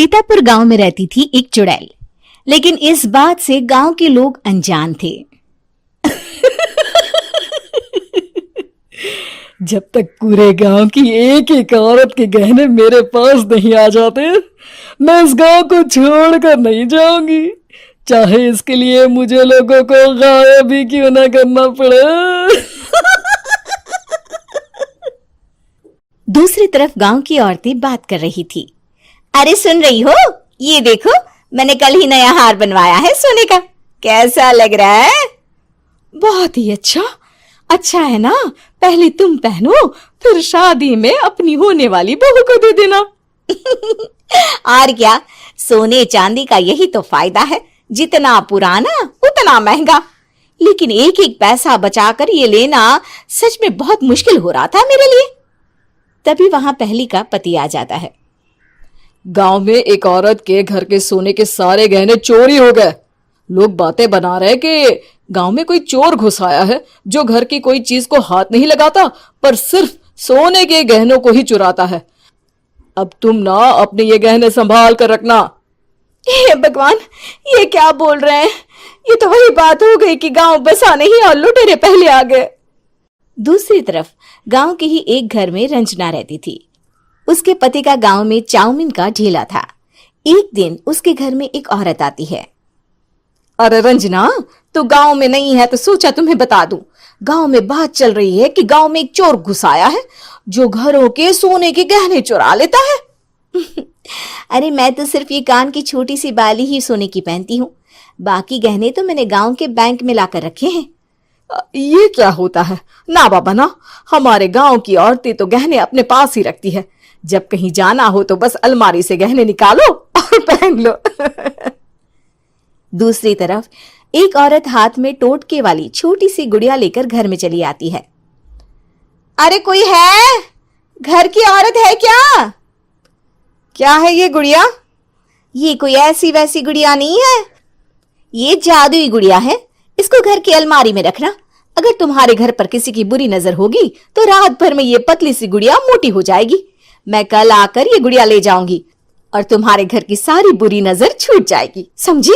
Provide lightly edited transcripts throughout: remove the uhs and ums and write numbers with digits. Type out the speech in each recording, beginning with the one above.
सीतापुर गांव में रहती थी एक चुड़ैल, लेकिन इस बात से गांव के लोग अनजान थे। जब तक पूरे गांव की एक एक औरत के गहने मेरे पास नहीं आ जाते, मैं इस गांव को छोड़कर नहीं जाऊंगी, चाहे इसके लिए मुझे लोगों को गायब भी क्यों ना करना पड़े। दूसरी तरफ गांव की औरतें बात कर रही थी। अरे सुन रही हो, ये देखो मैंने कल ही नया हार बनवाया है सोने का, कैसा लग रहा है? बहुत ही अच्छा है ना, पहले तुम पहनो, फिर शादी में अपनी होने वाली बहू को दे देना। और क्या, सोने चांदी का यही तो फायदा है, जितना पुराना उतना महंगा। लेकिन एक एक पैसा बचाकर ये लेना सच में बहुत मुश्किल हो रहा था मेरे लिए। तभी वहां पहली का पति आ जाता है। गांव में एक औरत के घर के सोने के सारे गहने चोरी हो गए। लोग बातें बना रहे कि गांव में कोई चोर घुस आया है जो घर की कोई चीज को हाथ नहीं लगाता, पर सिर्फ सोने के गहनों को ही चुराता है। अब तुम ना अपने ये गहने संभाल कर रखना। हे भगवान, ये क्या बोल रहे हैं? ये तो वही बात हो गई कि गांव बसा नहीं और लुटेरे पहले आ गए। दूसरी तरफ गांव के ही एक घर में रंजना रहती थी। उसके पति का गांव में चाउमीन का ठेला था। एक दिन उसके घर में एक औरत आती है। अरे रंजना, तू गांव में नहीं है तो सोचा तुम्हें बता दूं। गांव में बात चल रही है कि गांव में एक चोर घुस आया है जो घरों के सोने के गहने चुरा लेता है। अरे मैं तो सिर्फ ये कान की छोटी सी बाली ही सोने की पहनती हूँ, बाकी गहने तो मैंने गांव के बैंक में लाकर रखे हैं। ये क्या होता है? ना बाबा ना, हमारे गांव की औरतें तो गहने अपने पास ही रखती है। जब कहीं जाना हो तो बस अलमारी से गहने निकालो और पहन लो। दूसरी तरफ एक औरत हाथ में टोटके वाली छोटी सी गुड़िया लेकर घर में चली आती है। अरे कोई है? घर की औरत है क्या? क्या है ये गुड़िया? ये कोई ऐसी वैसी गुड़िया नहीं है, ये जादुई गुड़िया है। इसको घर की अलमारी में रखना। अगर तुम्हारे घर पर किसी की बुरी नजर होगी तो रात भर में ये पतली सी गुड़िया मोटी हो जाएगी। मैं कल आकर ये गुड़िया ले जाऊंगी और तुम्हारे घर की सारी बुरी नजर छूट जाएगी, समझी?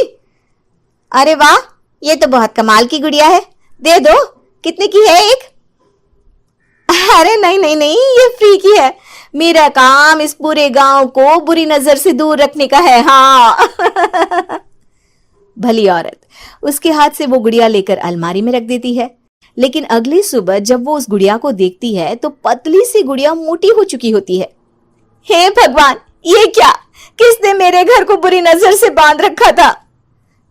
अरे वाह, ये तो बहुत कमाल की गुड़िया है, दे दो। कितने की है एक? अरे नहीं नहीं नहीं, ये फ्री की है। मेरा काम इस पूरे गांव को बुरी नजर से दूर रखने का है। हाँ। भली औरत उसके हाथ से वो गुड़िया लेकर अलमारी में रख देती है। लेकिन अगली सुबह जब वो उस गुड़िया को देखती है तो पतली सी गुड़िया मोटी हो चुकी होती है। हे भगवान, ये क्या? किसने मेरे घर को बुरी नजर से बांध रखा था?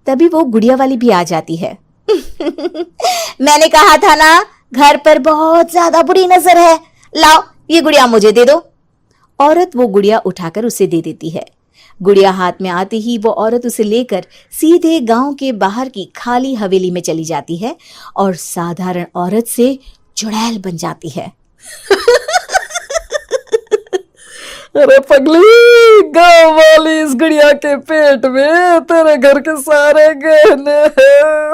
तभी वो गुड़िया वाली भी आ जाती है। मैंने कहा था ना, घर पर बहुत ज्यादा बुरी नजर है, लाओ ये गुड़िया मुझे दे दो। औरत वो गुड़िया उठाकर उसे दे देती है। गुड़िया हाथ में आते ही वो औरत उसे लेकर सीधे गांव के बाहर की खाली हवेली में चली जाती है और साधारण औरत से चुड़ैल बन जाती है। अरे पगली, गांव वाली इस गुड़िया के पेट में तेरे घर के सारे गहने हैं।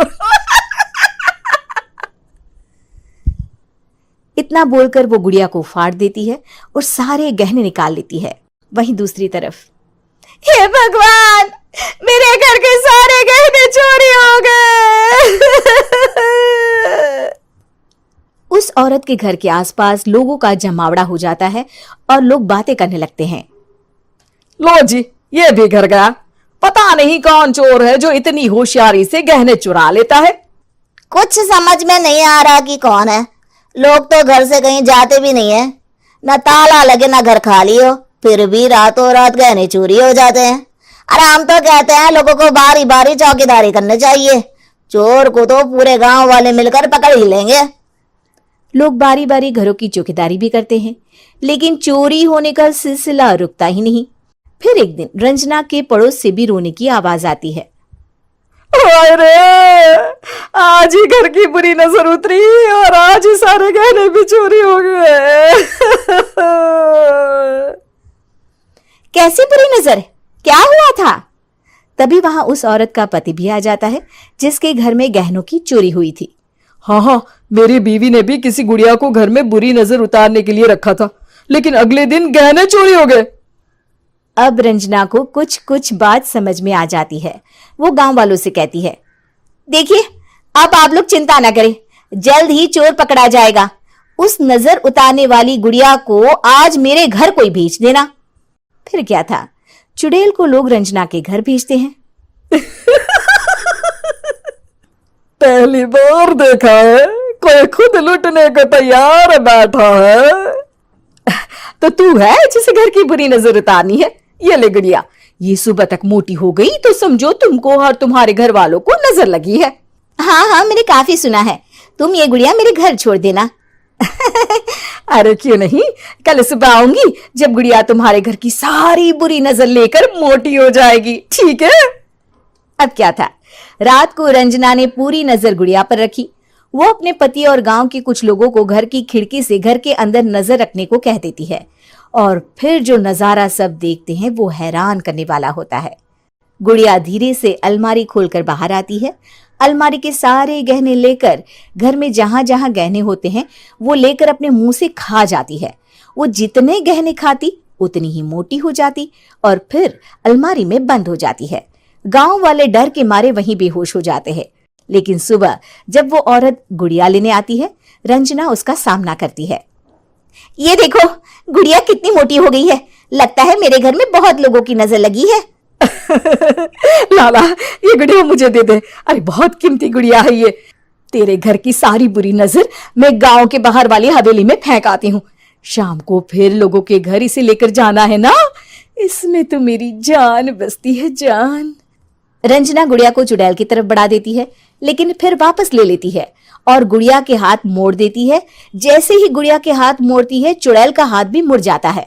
इतना बोलकर वो गुड़िया को फाड़ देती है और सारे गहने निकाल लेती है। वहीं दूसरी तरफ, हे भगवान, मेरे घर के सारे गहने चोरी हो गए। उस औरत के घर के आसपास लोगों का जमावड़ा हो जाता है और लोग बातें करने लगते हैं। लो जी, ये भी घर गया। पता नहीं कौन चोर है जो इतनी होशियारी से गहने चुरा लेता है। कुछ समझ में नहीं आ रहा कि कौन है। लोग तो घर से कहीं जाते भी नहीं है, न ताला लगे न घर खाली हो, फिर भी रातों रात गहने चोरी हो जाते हैं। अरे हम तो कहते हैं लोगों को बारी बारी चौकीदारी करनी चाहिए, चोर को तो पूरे गांव वाले मिलकर पकड़ ही लेंगे। लोग बारी बारी घरों की चौकीदारी भी करते हैं, लेकिन चोरी होने का सिलसिला रुकता ही नहीं। फिर एक दिन रंजना के पड़ोस से भी रोने की आवाज आती है। अरे आज ही घर की बुरी नजर उतरी और आज ही सारे गहने भी चोरी हो गए। कैसी बुरी नजर? क्या हुआ था? तभी वहां उस औरत का पति भी आ जाता है जिसके घर में गहनों की चोरी हुई थी। हाँ, मेरी बीवी ने भी किसी गुड़िया को घर में बुरी नजर उतारने के लिए रखा था, लेकिन अगले दिन गहने चोरी हो गए। अब रंजना को कुछ कुछ बात समझ में आ जाती है। वो गांव वालों से कहती है, देखिए अब आप लोग चिंता ना करें, जल्द ही चोर पकड़ा जाएगा। उस नजर उतारने वाली गुड़िया को आज मेरे घर कोई भेज देना। फिर क्या था, चुड़ैल को लोग रंजना के घर भेजते हैं। पहली बार देखा है कोई खुद लुटने को तैयार बैठा है। तो तू है जिसे घर की बुरी नजर उतारनी है? ये ले गुड़िया, ये सुबह तक मोटी हो गई तो समझो तुमको और तुम्हारे घर वालों को नजर लगी है। हाँ हाँ, मैंने काफी सुना है। तुम ये गुड़िया मेरे घर छोड़ देना। अरे क्यों नहीं, कल सुबह आऊंगी जब गुड़िया तुम्हारे घर की सारी बुरी नजर लेकर मोटी हो जाएगी, ठीक है? अब क्या था, रात को रंजना ने पूरी नजर गुड़िया पर रखी। वो अपने पति और गांव के कुछ लोगों को घर की खिड़की से घर के अंदर नजर रखने को कह देती है, और फिर जो नजारा सब देखते हैं वो हैरान करने वाला होता है। गुड़िया धीरे से अलमारी खोलकर बाहर आती है। अलमारी के सारे गहने लेकर घर में जहां जहां गहने होते हैं वो लेकर अपने मुंह से खा जाती है। वो जितने गहने खाती उतनी ही मोटी हो जाती और फिर अलमारी में बंद हो जाती है। गांव वाले डर के मारे वहीं बेहोश हो जाते हैं। लेकिन सुबह जब वो औरत गुड़िया लेने आती है, रंजना उसका सामना करती है। ये देखो गुड़िया कितनी मोटी हो गई है, लगता है मेरे घर में बहुत लोगों की नजर लगी है। लाला ये गुड़िया मुझे दे दे, अरे बहुत कीमती गुड़िया है ये। तेरे घर की सारी बुरी नजर मैं गांव के बाहर वाली हवेली में फेंक आती हूँ। शाम को फिर लोगों के घर इसे लेकर जाना है ना, इसमें तो मेरी जान बसती है, जान। रंजना गुड़िया को चुड़ैल की तरफ बढ़ा देती है, लेकिन फिर वापस ले लेती है और गुड़िया के हाथ मोड़ देती है। जैसे ही गुड़िया के हाथ मोड़ती है, चुड़ैल का हाथ भी मुड़ जाता है।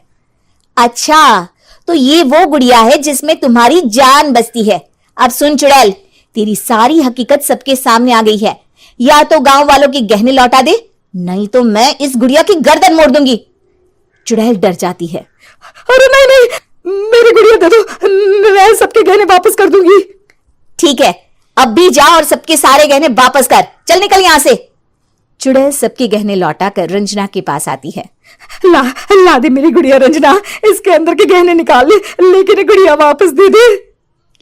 अच्छा, तो ये वो गुड़िया है जिसमें तुम्हारी जान बसती है। अब सुन चुड़ैल, तेरी सारी हकीकत सबके सामने आ गई है। या तो गांव वालों के गहने लौटा दे, नहीं तो मैं इस गुड़िया की गर्दन मोड़ दूंगी। चुड़ैल डर जाती है। अरे नहीं नहीं, मेरी गुड़िया दे दो, मैं सबके गहने वापस कर दूंगी। ठीक है, अब भी जा और सबके सारे गहने वापस कर। चल निकल यहां से। चुड़ैल सबके गहने लौटाकर रंजना के पास आती है। ला दे मेरी गुड़िया रंजना, इसके अंदर के गहने निकाल ले, लेकिन गुड़िया वापस दे दे।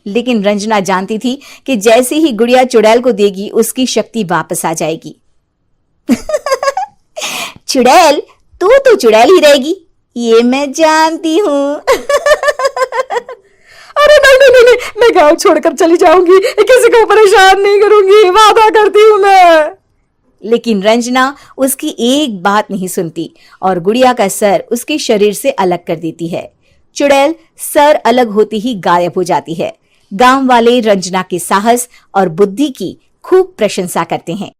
लेकिन रंजना जानती थी कि जैसे ही गुड़िया चुड़ैल को देगी उसकी शक्ति वापस आ जाएगी। चुड़ैल, तू तो चुड़ैल ही रहेगी, ये मैं जानती हूँ। अरे नहीं नहीं नहीं, मैं गांव छोड़कर चली जाऊंगी, किसी को परेशान नहीं करूंगी, वादा करती हूँ मैं। लेकिन रंजना उसकी एक बात नहीं सुनती और गुड़िया का सर उसके शरीर से अलग कर देती है। चुड़ैल सर अलग होते ही गायब हो जाती है। गांव वाले रंजना के साहस और बुद्धि की खूब प्रशंसा करते हैं।